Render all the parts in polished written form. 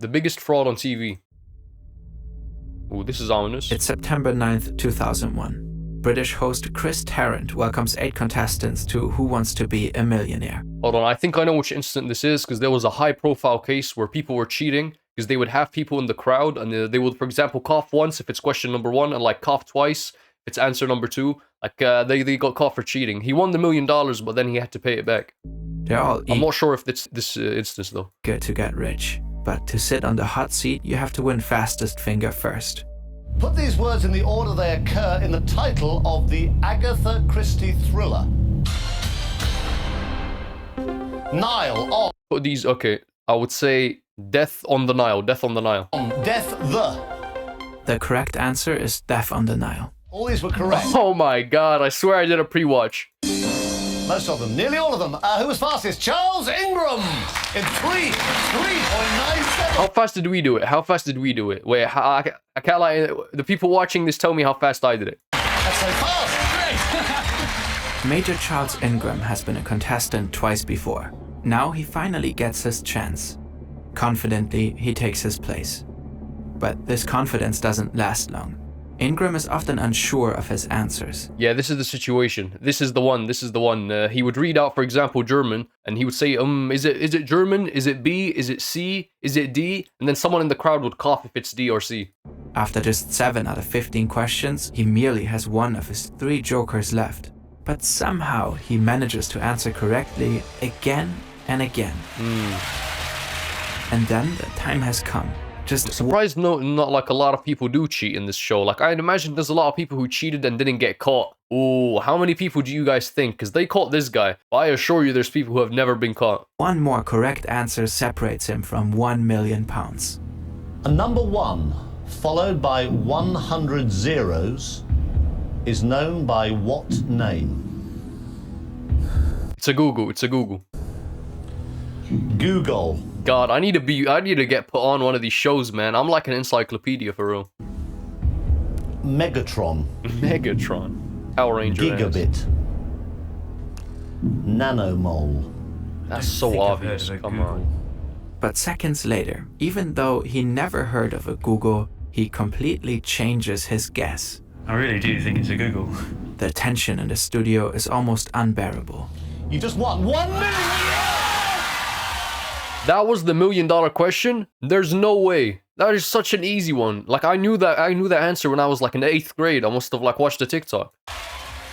The biggest fraud on TV. Ooh, this is ominous. It's September 9th, 2001. British host Chris Tarrant welcomes 8 contestants to Who Wants to Be a Millionaire. Hold on, I think I know which incident this is, because there was a high-profile case where people were cheating, because they would have people in the crowd, and they would, for example, cough once if it's question number 1, and like cough twice if it's answer number 2. Like, they got caught for cheating. He won the $1 million, but then he had to pay it back. They're all I'm not sure if it's this instance, though. eager to get rich, but to sit on the hot seat, you have to win fastest finger first. Put these words in the order they occur in the title of the Agatha Christie thriller. Nile on. Put these, okay, I would say Death on the Nile. Death on the Nile. Death the. The correct answer is Death on the Nile. All these were correct. Oh my god, I swear I did a pre-watch. Most of them, nearly all of them. Who was fastest? Charles Ingram in 3.97. How fast did we do it? How fast did we do it? Wait, I can't lie. The people watching this tell me how fast I did it. That's so fast. Great. Major Charles Ingram has been a contestant twice before. Now he finally gets his chance. Confidently, he takes his place. But this confidence doesn't last long. Ingram is often unsure of his answers. Yeah, this is the situation. This is the one. He would read out, for example, German, and he would say, is it German? Is it B? Is it C? Is it D? And then someone in the crowd would cough if it's D or C. After just 7 out of 15 questions, he merely has 1 of his 3 jokers left. But somehow he manages to answer correctly again and again. And then the time has come. Just surprised not like a lot of people do cheat in this show. Like, I'd imagine there's a lot of people who cheated and didn't get caught. Ooh, how many people do you guys think? Because they caught this guy. But I assure you there's people who have never been caught. 1 more correct answer separates him from £1 million. A number 1, followed by 100 zeros, is known by what name? It's a Google. It's a Google. Google. God, I need to get put on one of these shows, man. I'm like an encyclopedia for real. Megatron. Megatron. Power Ranger. Gigabit. Nanomole. That's so obvious. Come on. But seconds later, even though he never heard of a Google, he completely changes his guess. I really do think it's a Google. The tension in the studio is almost unbearable. You just won $1 million! That was the $1 million question? There's no way. That is such an easy one. Like, I knew that answer when I was like in the 8th grade. I must have like watched a TikTok.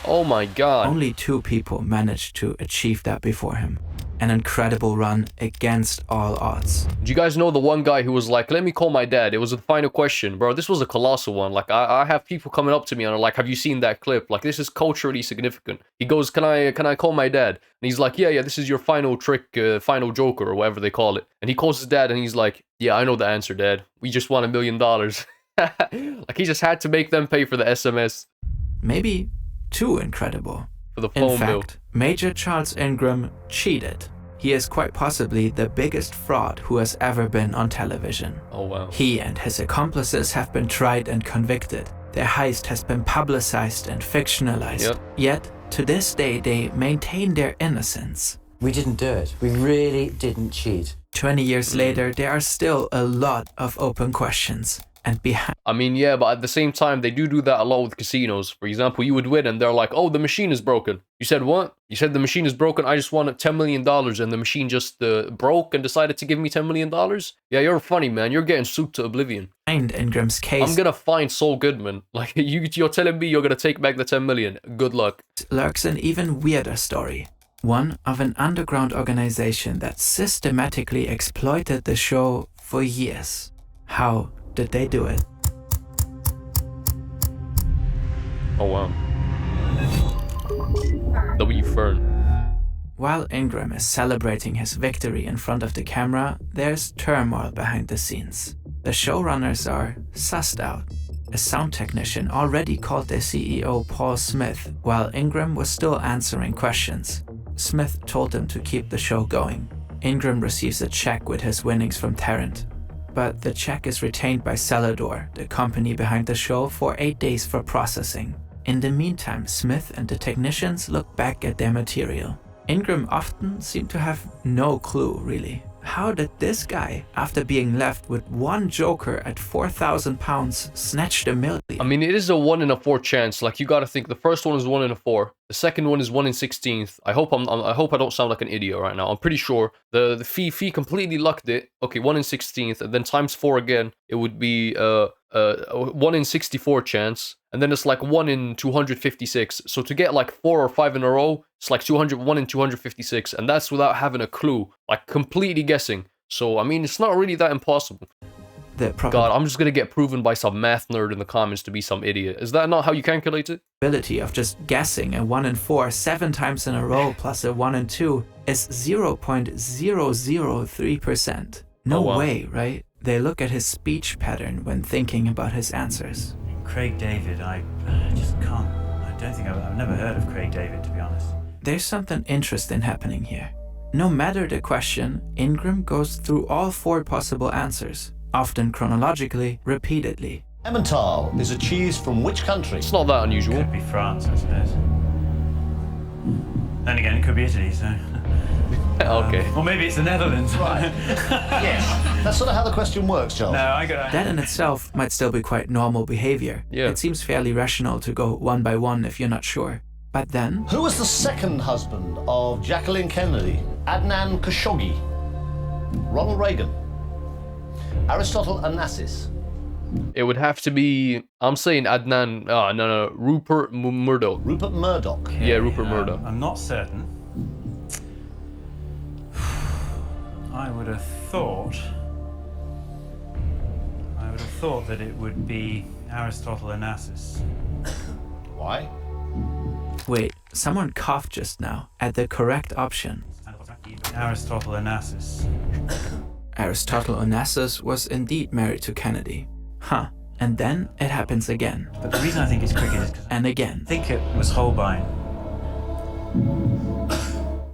Oh my god. Only 2 people managed to achieve that before him. An incredible run against all odds. Do you guys know the one guy who was like, let me call my dad? It was the final question. Bro, this was a colossal one. Like, I have people coming up to me and are like, have you seen that clip? Like, this is culturally significant. He goes, can I call my dad? And he's like, yeah, this is your final trick, final joker, or whatever they call it. And he calls his dad and he's like, yeah, I know the answer, Dad. We just won $1 million. Like, he just had to make them pay for the SMS. Maybe too incredible. For the phone bill. In fact, Major Charles Ingram cheated. He is quite possibly the biggest fraud who has ever been on television. Oh wow. He and his accomplices have been tried and convicted. Their heist has been publicized and fictionalized. Yep. Yet, to this day, they maintain their innocence. We didn't do it. We really didn't cheat. 20 years later, there are still a lot of open questions. And I mean, yeah, but at the same time, they do that a lot with casinos. For example, you would win and they're like, oh, the machine is broken. You said what? You said the machine is broken. I just won $10 million and the machine just broke and decided to give me $10 million? Yeah, you're funny, man. You're getting sued to oblivion. Find Ingram's case. I'm gonna find Saul Goodman. Like, you're telling me you're gonna take back the 10 million. Good luck. Lurks an even weirder story. One of an underground organization that systematically exploited the show for years. How did they do it? Oh wow. W. Fern. While Ingram is celebrating his victory in front of the camera, there's turmoil behind the scenes. The showrunners are sussed out. A sound technician already called their CEO Paul Smith while Ingram was still answering questions. Smith told him to keep the show going. Ingram receives a check with his winnings from Tarrant. But the check is retained by Celador, the company behind the show, for 8 days for processing. In the meantime, Smith and the technicians look back at their material. Ingram often seemed to have no clue, really, How did this guy, after being left with one joker at 4,000 pounds, snatch the million? I mean, it is a 1 in a 4 chance. Like, you gotta think the first one is 1 in a 4. The second one is 1 in 16th. I hope I hope I don't sound like an idiot right now. I'm pretty sure the fee completely lucked it. Okay, 1 in 16th, and then times 4 again. It would be 1 in 64 chance, and then it's like 1 in 256. So to get like 4 or 5 in a row, it's like 1 in 256, and that's without having a clue, like completely guessing. So I mean, it's not really that impossible. God, I'm just gonna get proven by some math nerd in the comments to be some idiot. Is that not how you calculate it? Probability of just guessing a 1 in 4 7 times in a row plus a 1 in 2 is 0.003%. No way, right? They look at his speech pattern when thinking about his answers. Craig David, I just can't. I don't think I've never heard of Craig David, to be honest. There's something interesting happening here. No matter the question, Ingram goes through all 4 possible answers, often chronologically, repeatedly. Emmental is a cheese from which country? It's not that unusual. Could be France, I suppose. Then again, it could be Italy, so... Okay. Or maybe it's the Netherlands. Right. Yes. That's sort of how the question works, Charles. No, I got That in itself might still be quite normal behavior. Yeah. It seems fairly rational to go one by one if you're not sure. But then, Who was the second husband of Jacqueline Kennedy? Adnan Khashoggi, Ronald Reagan, Aristotle Onassis. It would have to be. I'm saying Adnan. No, Rupert Murdoch. Rupert Murdoch. Yeah, Rupert Murdoch. I'm not certain. I would have thought that it would be Aristotle Onassis. Why? wait, someone coughed just now at the correct option. Aristotle Onassis. Aristotle Onassis was indeed married to Kennedy. Huh. And then it happens again. But the reason I think it's cricket is because And again. I think it was Holbein.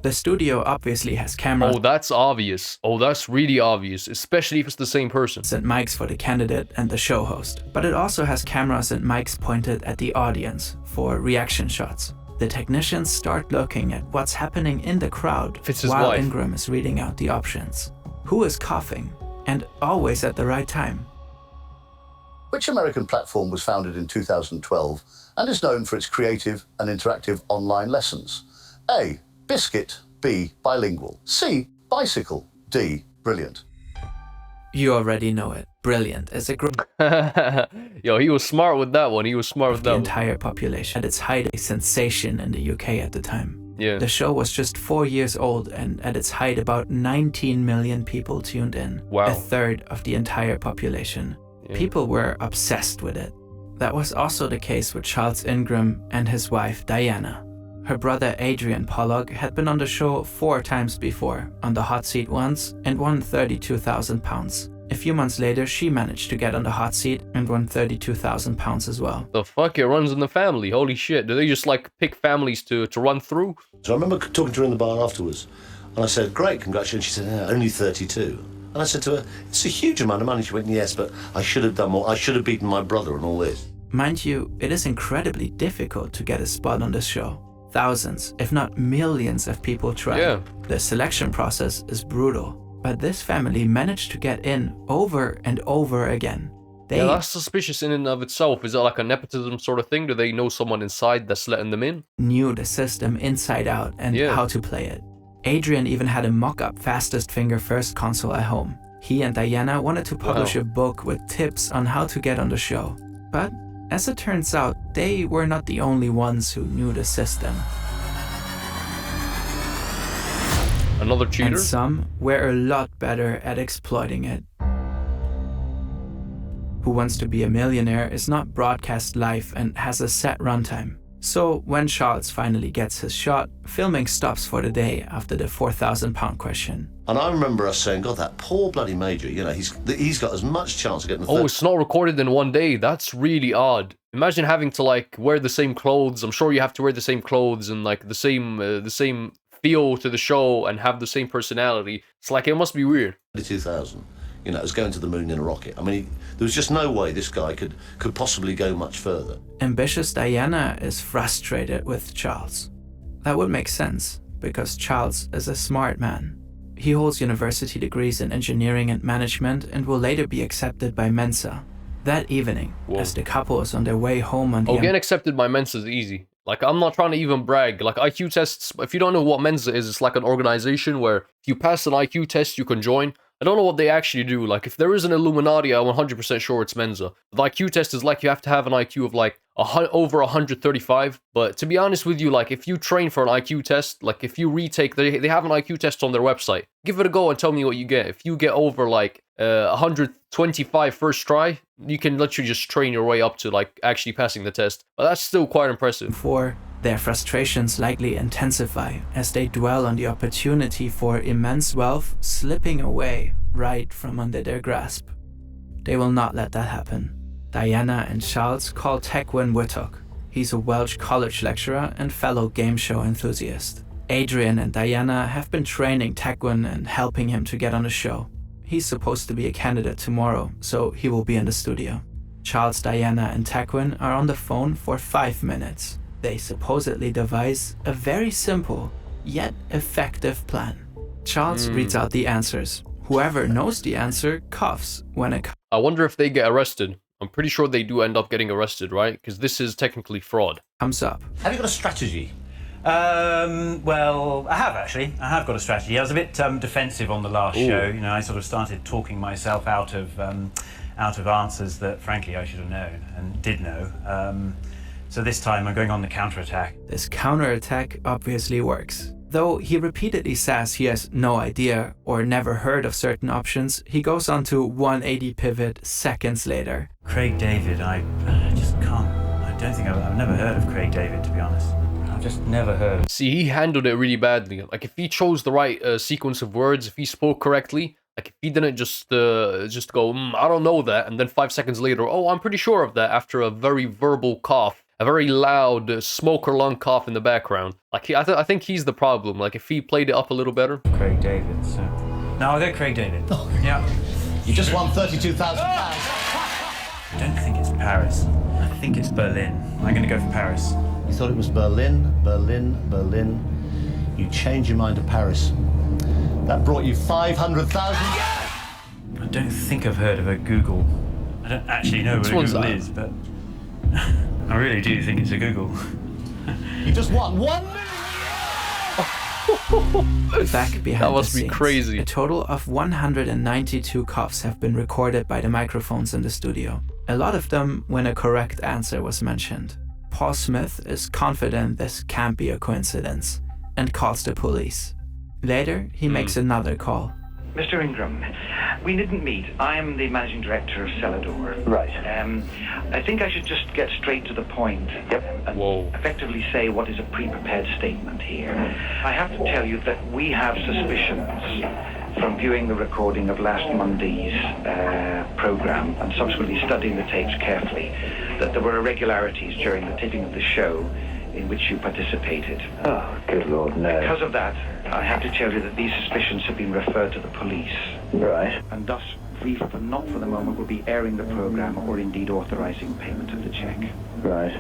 The studio obviously has cameras Oh, that's obvious. Oh, that's really obvious, especially if it's the same person. and mics for the candidate and the show host. But it also has cameras and mics pointed at the audience for reaction shots. The technicians start looking at what's happening in the crowd If it's his while wife. Ingram is reading out the options. Who is coughing? And always at the right time. Which American platform was founded in 2012 and is known for its creative and interactive online lessons? A. Biscuit. B. Bilingual. C. Bicycle. D. Brilliant. You already know it. Brilliant is a group Yo, he was smart with that one. He was smart with of that the one. entire population. At its height, a sensation in the UK at the time. Yeah. The show was just 4 years old, and at its height, about 19 million people tuned in. Wow. A third of the entire population. Yeah. People were obsessed with it. That was also the case with Charles Ingram and his wife Diana. Her brother Adrian Pollock had been on the show 4 times before, on the hot seat once, and won £32,000. A few months later, she managed to get on the hot seat and won £32,000 as well. The fuck, it runs in the family. Holy shit. Do they just like pick families to run through? So I remember talking to her in the bar afterwards, and I said, "Great, congratulations." She said, "Yeah, only 32." And I said to her, "It's a huge amount of money." She went, "Yes, but I should have done more. I should have beaten my brother and all this." Mind you, it is incredibly difficult to get a spot on this show. Thousands, if not millions of people try. Yeah. The selection process is brutal. But this family managed to get in over and over again. They Yeah, that's suspicious in and of itself. Is it like a nepotism sort of thing? Do they know someone inside that's letting them in? knew the system inside out and Yeah. how to play it. Adrian even had a mock-up fastest finger first console at home. He and Diana wanted to publish Wow. a book with tips on how to get on the show. But as it turns out, they were not the only ones who knew the system. Another cheater? And some were a lot better at exploiting it. Who Wants to Be a Millionaire is not broadcast live and has a set runtime. So when Charles finally gets his shot, filming stops for the day after the £4,000 question. And I remember us saying, "God, that poor bloody Major. You know, he's got as much chance of getting the Oh, third." it's not recorded in one day. That's really odd. Imagine having to like wear the same clothes. I'm sure you have to wear the same clothes and like the same feel to the show and have the same personality. It's like it must be weird. 2000. You know, it was going to the moon in a rocket. I mean, there was just no way this guy could possibly go much further. Ambitious Diana is frustrated with Charles. That would make sense, because Charles is a smart man. He holds university degrees in engineering and management and will later be accepted by Mensa. That evening, Whoa. as the couple is on their way home on the Oh, getting accepted by Mensa is easy. Like, I'm not trying to even brag. Like, IQ tests, if you don't know what Mensa is, it's like an organization where if you pass an IQ test, you can join. I don't know what they actually do. Like, if there is an Illuminati, I'm 100% sure it's Mensa. The IQ test is like you have to have an IQ of like over 135. But to be honest with you, like, if you train for an IQ test, like, if you retake, they have an IQ test on their website. Give it a go and tell me what you get. If you get over like 125 first try, you can literally just train your way up to like actually passing the test. But that's still quite impressive. For their frustrations likely intensify as they dwell on the opportunity for immense wealth slipping away right from under their grasp. They will not let that happen. Diana and Charles call Tequin Wittock. He's a Welsh college lecturer and fellow game show enthusiast. Adrian and Diana have been training Tequin and helping him to get on the show. He's supposed to be a candidate tomorrow, so he will be in the studio. Charles, Diana, and Tequin are on the phone for 5 minutes. They supposedly devise a very simple, yet effective plan. Charles reads out the answers. Whoever knows the answer coughs when it I wonder if they get arrested. I'm pretty sure they do end up getting arrested, right? Because this is technically fraud. comes up. Have you got a strategy? Well, I have actually. I have got a strategy. I was a bit defensive on the last show. You know, I sort of started talking myself out of answers that, frankly, I should have known and did know. So this time I'm going on the counterattack. This counterattack obviously works. Though he repeatedly says he has no idea or never heard of certain options, he goes on to 180 pivot seconds later. Craig David, I just can't. I don't think I've never heard of Craig David, to be honest. I've just never heard of. See, he handled it really badly. Like, if he chose the right sequence of words, if he spoke correctly, like, if he didn't just go, I don't know that, and then 5 seconds later, oh, I'm pretty sure of that, after a very verbal cough, a very loud smoker lung cough in the background. Like, I think he's the problem. Like, if he played it up a little better. Craig David, so. No, I'll go Craig David. Oh. Yeah. You just won £32,000. I don't think it's Paris. I think it's Berlin. I'm going to go for Paris. You thought it was Berlin, Berlin, Berlin. You changed your mind to Paris. That brought you 500,000. I don't think I've heard of a Google. I don't actually know what a Google is, but I really do think it's a Google. You just won 1 million. Back behind That must the be scenes, crazy. a total of 192 coughs have been recorded by the microphones in the studio. A lot of them when a correct answer was mentioned. Paul Smith is confident this can't be a coincidence and calls the police. Later, he makes another call. Mr. Ingram, we didn't meet. I am the managing director of Celador. Right. I think I should just get straight to the point. And Whoa. effectively say what is a pre-prepared statement here. I have to tell you that we have suspicions from viewing the recording of last Monday's program and subsequently studying the tapes carefully that there were irregularities during the taping of the show in which you participated. Oh, good Lord, no. Because of that, I have to tell you that these suspicions have been referred to the police. Right. And thus, we, not for the moment, will be airing the program or indeed authorizing payment of the check. Right.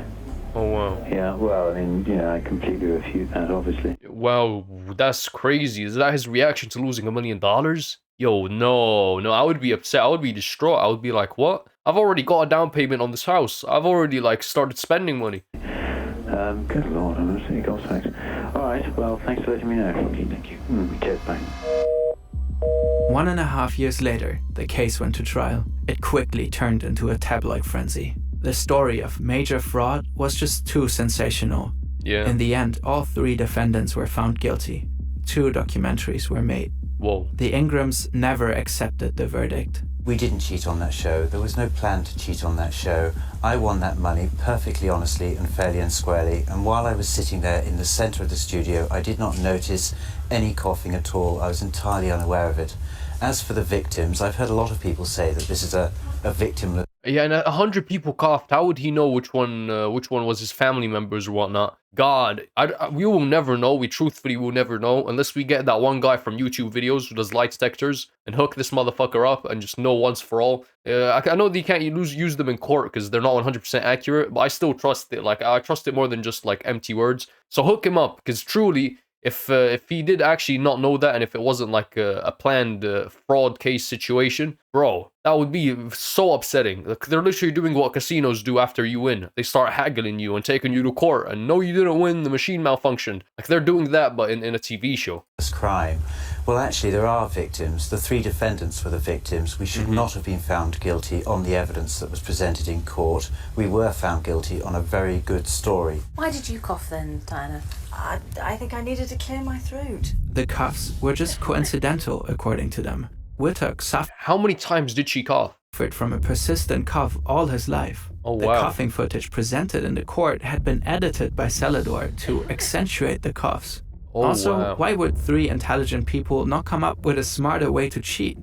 Oh, wow. Yeah, well, I mean, you know, I completely refute that, obviously. Wow, that's crazy. Is that his reaction to losing $1 million? Yo, no, I would be upset. I would be distraught. I would be like, what? I've already got a down payment on this house. I've already, like, started spending money. Good Lord, I'm absolutely gobsmacked. All right, well, thanks for letting me know. Okay, thank you. Cheers, bye. 1.5 years later, the case went to trial. It quickly turned into a tabloid frenzy. The story of major fraud was just too sensational. Yeah. In the end, all 3 defendants were found guilty. 2 documentaries were made. Whoa. The Ingrams never accepted the verdict. We didn't cheat on that show. There was no plan to cheat on that show. I won that money perfectly honestly and fairly and squarely. And while I was sitting there in the center of the studio, I did not notice any coughing at all. I was entirely unaware of it. As for the victims, I've heard a lot of people say that this is a victim. Yeah, and 100 people coughed. How would he know which one was his family members or whatnot? God, we will never know. We truthfully will never know unless we get that one guy from YouTube videos who does lie detectors and hook this motherfucker up and just know once for all. I know they can't use them in court because they're not 100% accurate, but I still trust it. Like, I trust it more than just like empty words. So hook him up because truly, if he did actually not know that, and if it wasn't like a planned fraud case situation, bro, that would be so upsetting. Like, they're literally doing what casinos do after you win. They start haggling you and taking you to court, and no, you didn't win, the machine malfunctioned. Like, they're doing that, but in a TV show. Crime. Well, actually, there are victims. The 3 defendants were the victims. We should not have been found guilty on the evidence that was presented in court. We were found guilty on a very good story. Why did you cough then, Diana? I think I needed to clear my throat. The cuffs were just coincidental, according to them. Wittock suffered How many times did she cough? from a persistent cough all his life. Oh, The wow. coughing footage presented in the court had been edited by Celador to accentuate the coughs. Oh, Also, wow. why would 3 intelligent people not come up with a smarter way to cheat?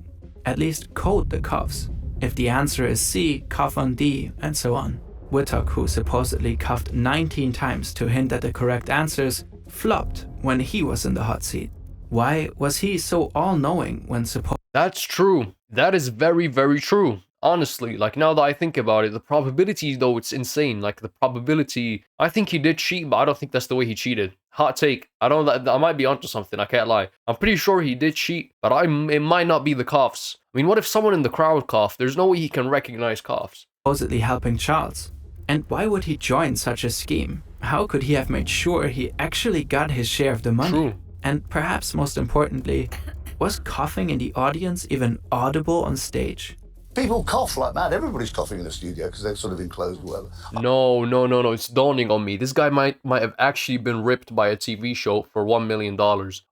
At least code the coughs. If the answer is C, cough on D, and so on. Wittock, who supposedly coughed 19 times to hint at the correct answers, flopped when he was in the hot seat. Why was he so all-knowing when That's true. That is very, very true. Honestly, like, now that I think about it, the probability, though, it's insane. Like, the probability, I think he did cheat, but I don't think that's the way he cheated. Hot take. I might be onto something, I can't lie. I'm pretty sure he did cheat, but it might not be the coughs. I mean, what if someone in the crowd coughed? There's no way he can recognize coughs. supposedly helping Charles? And why would he join such a scheme? How could he have made sure he actually got his share of the money? True. And perhaps most importantly, was coughing in the audience even audible on stage? People cough like mad. Everybody's coughing in the studio because they're sort of enclosed or whatever. No. It's dawning on me. This guy might have actually been ripped by a TV show for $1 million.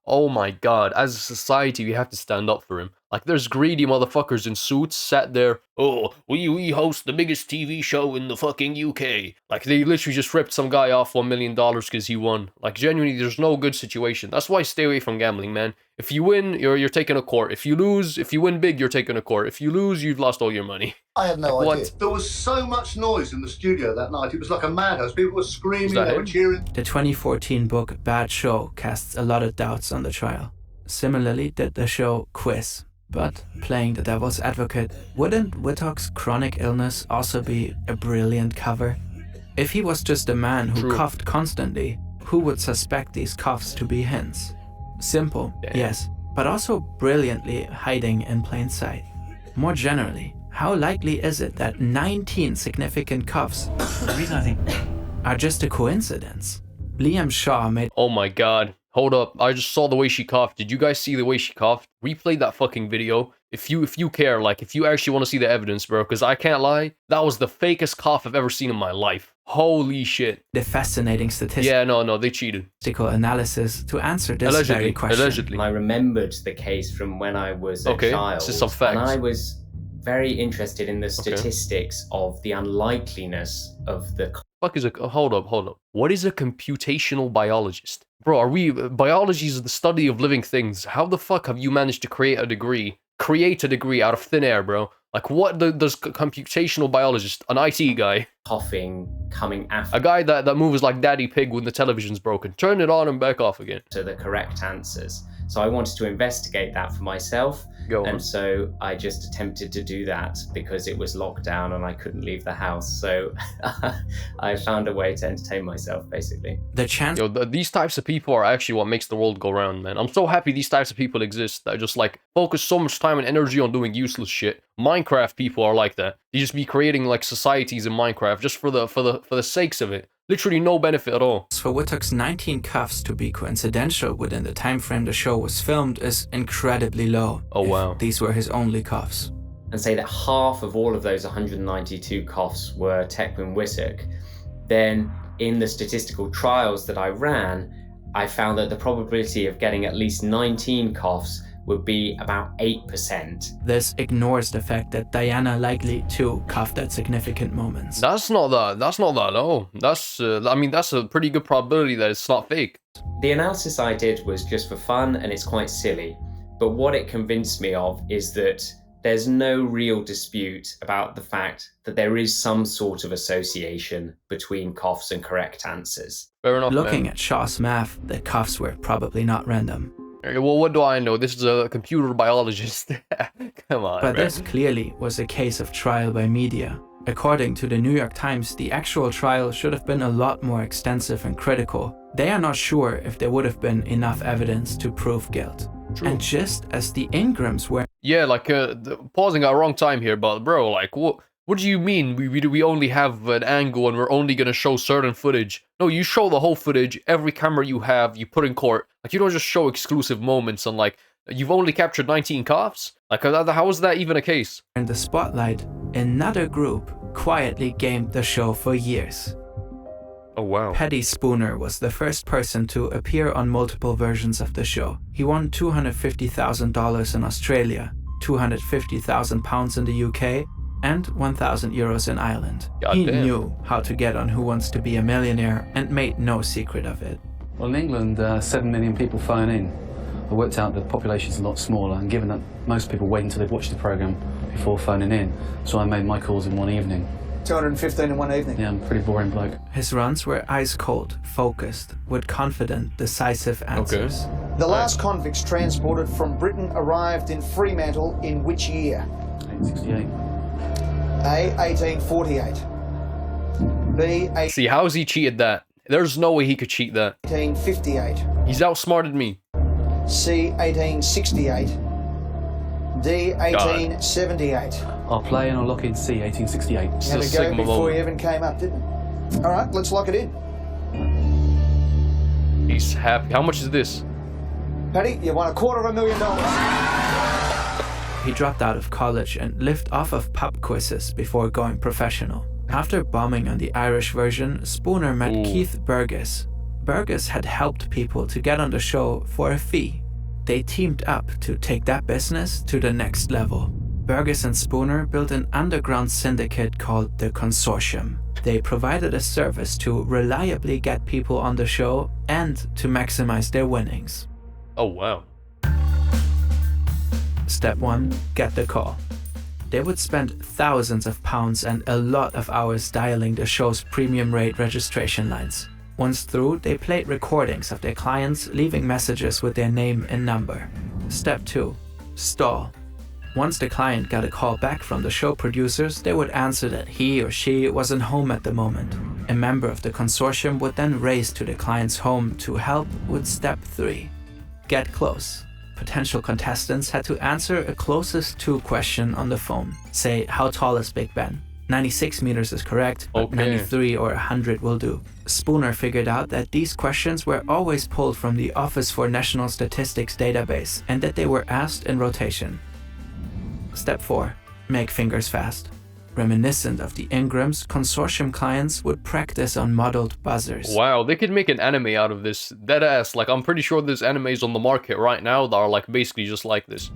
Oh my god. As a society, we have to stand up for him. Like, there's greedy motherfuckers in suits sat there. Oh, we host the biggest TV show in the fucking UK. Like, they literally just ripped some guy off $1 million because he won. Like, genuinely, there's no good situation. That's why stay away from gambling, man. If you win, you're taking a court. If you lose, if you win big, you're taking a court. If you lose, you've lost all your money. I had no What? idea. There was so much noise in the studio that night. It was like a madhouse. People were screaming, that they were him? cheering. The 2014 book Bad Show casts a lot of doubts on the trial. Similarly did the show Quiz. But, playing the devil's advocate, wouldn't Wittock's chronic illness also be a brilliant cover? If he was just a man who True. coughed constantly, who would suspect these coughs to be hints? Simple, Damn. yes, but also brilliantly hiding in plain sight. More generally, how likely is it that 19 significant coughs The reason I think are just a coincidence? Liam Shaw made Oh my god. Hold up. I just saw the way she coughed. Did you guys see the way she coughed? Replay that fucking video. If you care, like, if you actually want to see the evidence, bro, because I can't lie, that was the fakest cough I've ever seen in my life. Holy shit. the fascinating statistical Yeah, no, they cheated. analysis to answer this very question. Allegedly. I remembered the case from when I was a Okay, child. this is some And facts. I was very interested in the statistics of the unlikeliness of the Fuck is a hold up. What is a computational biologist? Bro, biology is the study of living things. How the fuck have you managed to create a degree out of thin air, bro? Like, what does computational biologist, an IT guy, coughing coming after a guy that moves like Daddy Pig when the television's broken, turn it on and back off again. the correct answers? So I wanted to investigate that for myself. Go on. And so I just attempted to do that because it was lockdown and I couldn't leave the house. So I found a way to entertain myself, basically. The chance Yo, these types of people are actually what makes the world go round, man. I'm so happy these types of people exist that just like focus so much time and energy on doing useless shit. Minecraft people are like that. They just be creating like societies in Minecraft just for the sakes of it. Literally no benefit at all. for Wittock's 19 cuffs to be coincidental within the time frame the show was filmed is incredibly low. Oh, if wow. These were his only cuffs. And say that half of all of those 192 coughs were Tequin Wittock, then in the statistical trials that I ran, I found that the probability of getting at least 19 coughs would be about 8%. This ignores the fact that Diana likely too coughed at significant moments. That's not that low. That's I mean, that's a pretty good probability that it's not fake. The analysis I did was just for fun and it's quite silly, but what it convinced me of is that there's no real dispute about the fact that there is some sort of association between coughs and correct answers. Fair enough, Looking man. at Shaw's math, the cuffs were probably not random. Well, what do I know? This is a computer biologist. Come on, But man. this clearly was a case of trial by media. According to the New York Times, the actual trial should have been a lot more extensive and critical. They are not sure if there would have been enough evidence to prove guilt. True. And just as the Ingrams were... Yeah, like, pausing at wrong time here, but bro, like, what do you mean we only have an angle and we're only gonna show certain footage? No, you show the whole footage, every camera you have, you put in court. Like, you don't just show exclusive moments and, like, you've only captured 19 cops? Like, how is that even a case? in the spotlight, another group quietly gamed the show for years. Oh, wow. Paddy Spooner was the first person to appear on multiple versions of the show. He won $250,000 in Australia, £250,000 in the UK, and €1,000 in Ireland. He knew how to get on Who Wants to Be a Millionaire and made no secret of it. Well, in England, 7 million people phone in. I worked out the population's a lot smaller, and given that most people wait until they've watched the programme before phoning in, so I made my calls in one evening. 215 in one evening? Yeah, I'm a pretty boring bloke. His runs were ice cold, focused, with confident, decisive answers. Okay. The last convicts transported from Britain arrived in Fremantle in which year? 1868. A. 1848. B. See, how has he cheated that? There's no way he could cheat that. 1858. He's outsmarted me. C. 1868. D. 1878. I'll play and I'll lock in C, 1868. You had to go before you even came up, didn't it? All right, let's lock it in. He's happy. How much is this? Paddy, you won $250,000. He dropped out of college and lived off of pub quizzes before going professional. After bombing on the Irish version, Spooner met Keith Burgess. Burgess had helped people to get on the show for a fee. They teamed up to take that business to the next level. Burgess and Spooner built an underground syndicate called the Consortium. They provided a service to reliably get people on the show and to maximize their winnings. Oh, wow. Step 1. Get the call. They would spend thousands of pounds and a lot of hours dialing the show's premium rate registration lines. Once through, they played recordings of their clients leaving messages with their name and number. Step 2. Stall. Once the client got a call back from the show producers, they would answer that he or she wasn't home at the moment. A member of the consortium would then race to the client's home to help with step 3. Get close. Potential contestants had to answer a closest to question on the phone. Say, how tall is Big Ben? 96 meters is correct, but 93 or 100 will do. Spooner figured out that these questions were always pulled from the Office for National Statistics database and that they were asked in rotation. Step 4. Make fingers fast. Reminiscent of the Ingrams, consortium clients would practice on modeled buzzers. Wow, they could make an anime out of this. Deadass, like, I'm pretty sure there's animes on the market right now that are, like, basically just like this.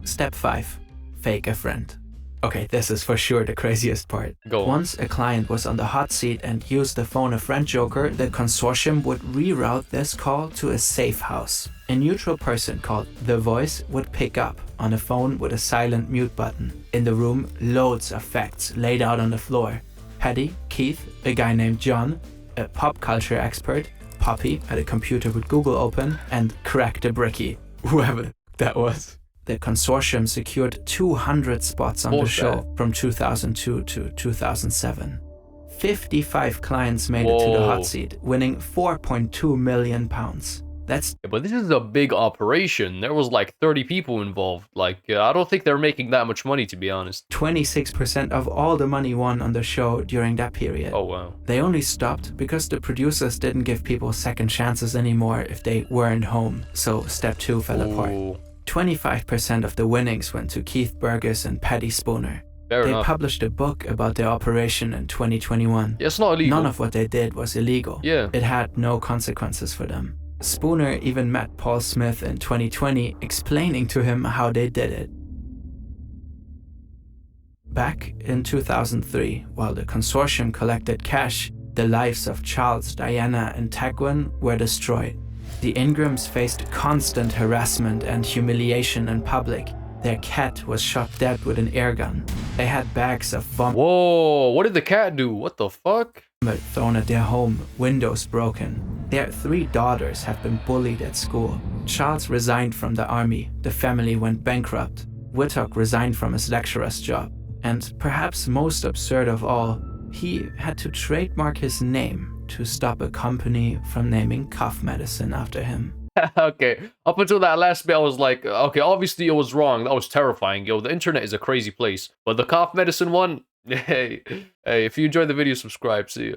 Step 5. Fake a friend. Okay, this is for sure the craziest part. Go on. Once a client was on the hot seat and used the phone a friend joker, the consortium would reroute this call to a safe house. A neutral person called The Voice would pick up on a phone with a silent mute button. In the room, loads of facts laid out on the floor. Paddy, Keith, a guy named John, a pop culture expert, Poppy at a computer with Google open, and Crack the Bricky, whoever that was. The consortium secured 200 spots on the show from 2002 to 2007. 55 clients made it to the hot seat, winning £4.2 million. That's... Yeah, but this is a big operation. There was like 30 people involved. Like, I don't think they're making that much money, to be honest. 26% of all the money won on the show during that period. Oh, wow. They only stopped because the producers didn't give people second chances anymore if they weren't home. So step 2 fell apart. 25% of the winnings went to Keith Burgess and Paddy Spooner. They published a book about their operation in 2021. Yeah, it's not illegal. None of what they did was illegal. Yeah. It had no consequences for them. Spooner even met Paul Smith in 2020, explaining to him how they did it. Back in 2003, while the consortium collected cash, the lives of Charles, Diana, and Tagwin were destroyed. The Ingrams faced constant harassment and humiliation in public. Their cat was shot dead with an air gun. They had bags of vomit. Whoa, what did the cat do? What the fuck? Thrown at their home, windows broken. Their 3 daughters have been bullied at school. Charles resigned from the army. The family went bankrupt. Whittock resigned from his lecturer's job. And perhaps most absurd of all, he had to trademark his name to stop a company from naming cough medicine after him. Okay, up until that last bit, I was like, okay, obviously it was wrong. That was terrifying. Yo, the internet is a crazy place. But the cough medicine one, hey, if you enjoyed the video, subscribe. See you.